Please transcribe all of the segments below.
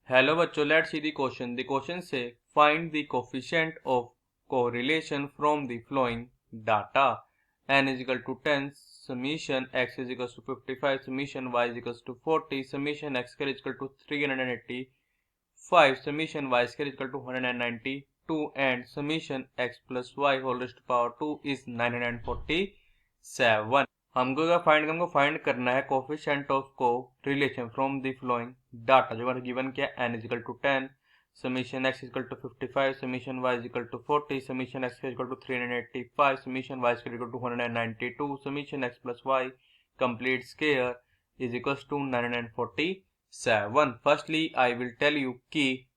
Hello बच्चों, let's see the question. The question से find the coefficient of correlation from the flowing data. n is equal to 10, summation x is equal to 55, summation y is equal to 40, summation x square is equal to 385, summation y square is equal to 192, and summation x plus y whole raised to power 2 is 947। हमको find करना है coefficient of correlation from the flowing data. जो हमारा given क्या है, n is equal to 10, summation x is equal to 55, summation y is equal to 40, summation x is equal to 385, summation y is equal to 192, summation x plus y complete square is equal to 947। Firstly I will tell you की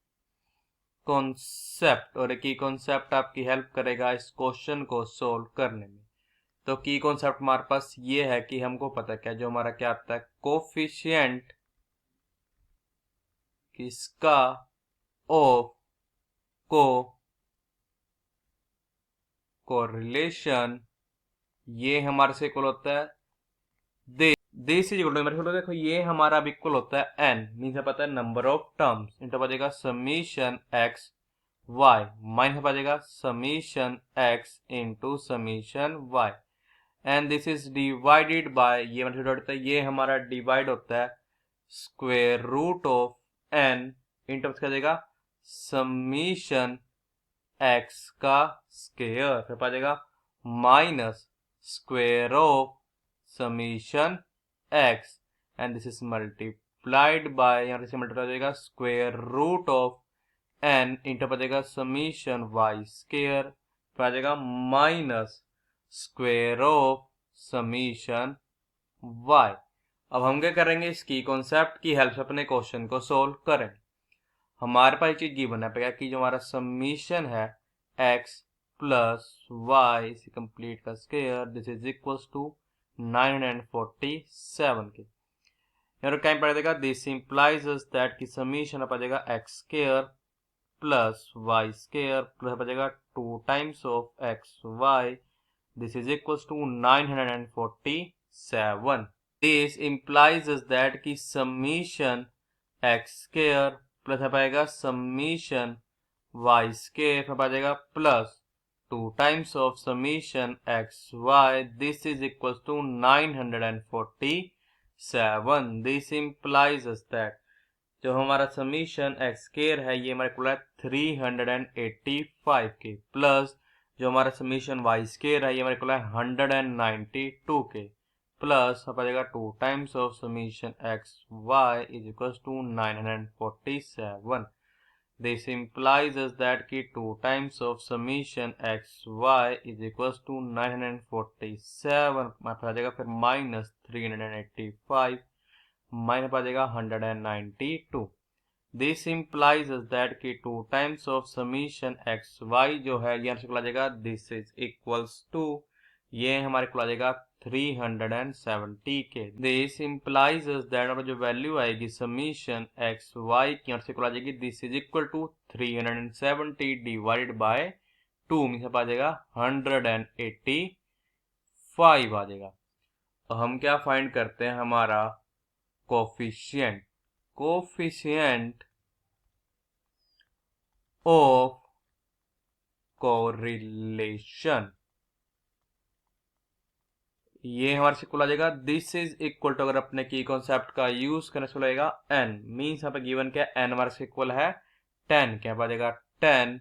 concept, और की concept आपकी help करेगा इस question को solve करने में। तो की कॉन्सेप्ट हमारे पास ये है कि हमको पता क्या, जो हमारा क्या आता है, कोफिशिएंट किसका ऑफ कोरिलेशन, ये हमारे से इक्वल होता है दिस इज इक्वल टू, मेरे को देखो ये हमारा अब इक्वल होता है n, मीन पता है नंबर ऑफ टर्म्स, इंटू बचेगा समीशन x y माइनस बचेगा summation x into summation y, and this is divided by, ये होता है, ये हमारा डिवाइड होता है square root of n into क्या देगा समीशन x का स्क्वायर, फिर पाएगा minus square of summation x, and this is multiplied by, यहाँ से मल्टीप्लाई हो जाएगा square root of n into पड़ेगा समीशन y स्क्वायर, फिर आ जाएगा minus square of summation y। अब हम क्या करेंगे, इसकी कॉन्सेप्ट की हेल्प से अपने क्वेश्चन को सोल्व करें। हमारे पास चीज गिवन है कि जो हमारा समीशन है x प्लस y इसे कंप्लीट का square, this is equal to 947 के। यहाँ क्या पड़ेगा, दिस इंप्लाइज दैट की समीशन पड़ेगा x square plus y square plus बचेगा 2 times of x y, this is equal to 947। This implies that की समीशन x स्क्वायर प्लस पाएगा समीशन y स्क्वायर बचेगा plus 2 times of summation x y, this is equal to 947। This implies that जो हमारा summation x square है ये हमारे को 385 के, प्लस जो हमारा समीशन वाई स्क्वायर है ये हमारे को 192 के, प्लस आ जाएगा 2 times of summation x y is equal to 947। This implies that की 2 times of summation x y is equal to 947, आ जाएगा फिर माइनस 385 माइनस आ जाएगा 192। दिस इंप्लाइज दैट की 2 times of summation x y जो है ये आ जाएगा, दिस इज इक्वल्स टू, ये हमारे को आ जाएगा 370 के। दिस इंप्लाइज दैट जो वैल्यू आएगी समीशन एक्स वाई की यहाँ से आ जाएगी, this is equal to 370 divided by 2 mean आ जाएगा 185 आ जाएगा। तो हम क्या फाइंड करते हैं, हमारा कोफिशिएंट ऑफ कोरिलेशन, ये हमारे से आ जाएगा, दिस इज इक्वल टू, अगर अपने की कॉन्सेप्ट का यूज करने से लगेगा n, मीन्स यहाँ पे गिवन क्या है, n हमारे से इक्वल है 10, क्या आ जाएगा 10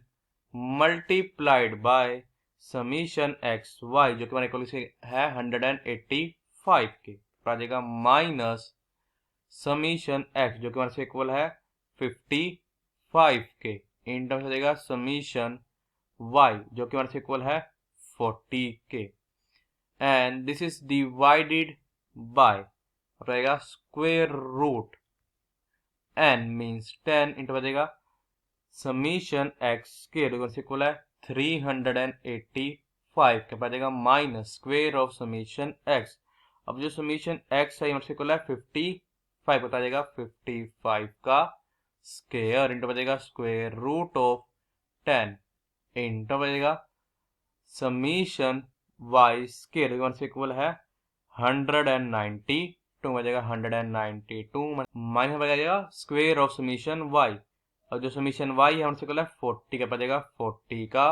multiplied by summation x y जो कि हमारे इक्वल है 185 के, आ जाएगा माइनस समीशन x जो कि हमारे से इक्वल है 55 के, इन टर्म्स हो जाएगा समीशन y जो कि हमारे से इक्वल है 40 के, and this is divided by रहेगा square root n means 10 into बचेगा समीशन x स्क्वायर जो कि इक्वल है 385 के, बचेगा minus square of summation x। अब जो समीशन x है यहाँ इक्वल है 55 बता जाएगा 55 का स्क्वायर इंटू बचेगा स्क्वायर रूट ऑफ 10 इंटू बचेगा समीशन y स्क्वायर से इक्वल है 192 2 बचेगा 192 माइनस बचेगा स्क्वायर ऑफ समीशन y, और जो समीशन y है हमसे है 40 का बचेगा 40 का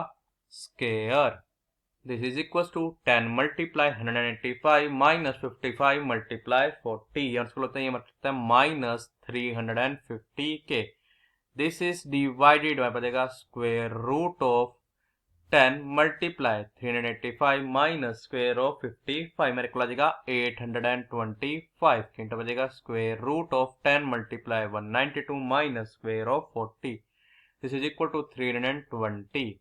square. This is equal to 10 multiply 185 minus 55 multiply 40, हमसे होता है ये मतलब माइनस 350 के। दिस इज डिवाइडेड बाय बचेगा square root of 10 multiply 385 minus square of 55, मेरे को आ जाएगा 825 इंटू बचेगा square root of 10 multiply 192 minus square of 40, this is equal to 320,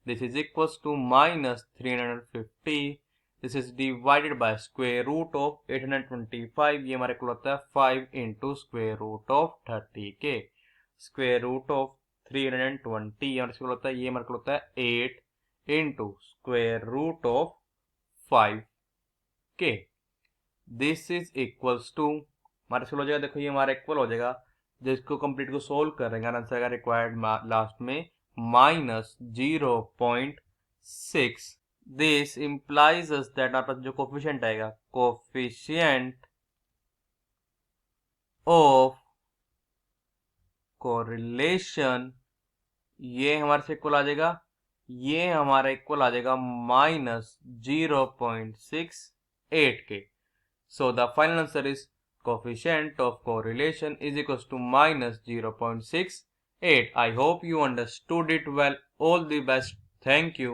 this is equal to minus 350, this is divided bye square root of 825, ये हमारे को होता है 5 इंटू स्क्वायर रूट ऑफ 30 के, स्क्वायर रूट ऑफ 320 हमारे होता है ये हमारे को होता है 8 इंटू स्क्वायर रूट ऑफ 5 के। दिस इज इक्वल्स टू हमारे हो जाएगा, देखो ये हमारा इक्वल हो जाएगा, जिसको कंप्लीट को सोल्व करेंगे आंसर का रिक्वायर्ड लास्ट में minus 0.6। This implies us that हमारे पास जो कोफिशिएंट आएगा, कोफिशिएंट ऑफ कोरिलेशन, ये हमारे से इक्वल आ जाएगा, ये हमारा इक्वल आ जाएगा माइनस 0.68 के। So the final answer is coefficient of correlation is equal to minus 0.68। I hope you understood it well. All the best. Thank you.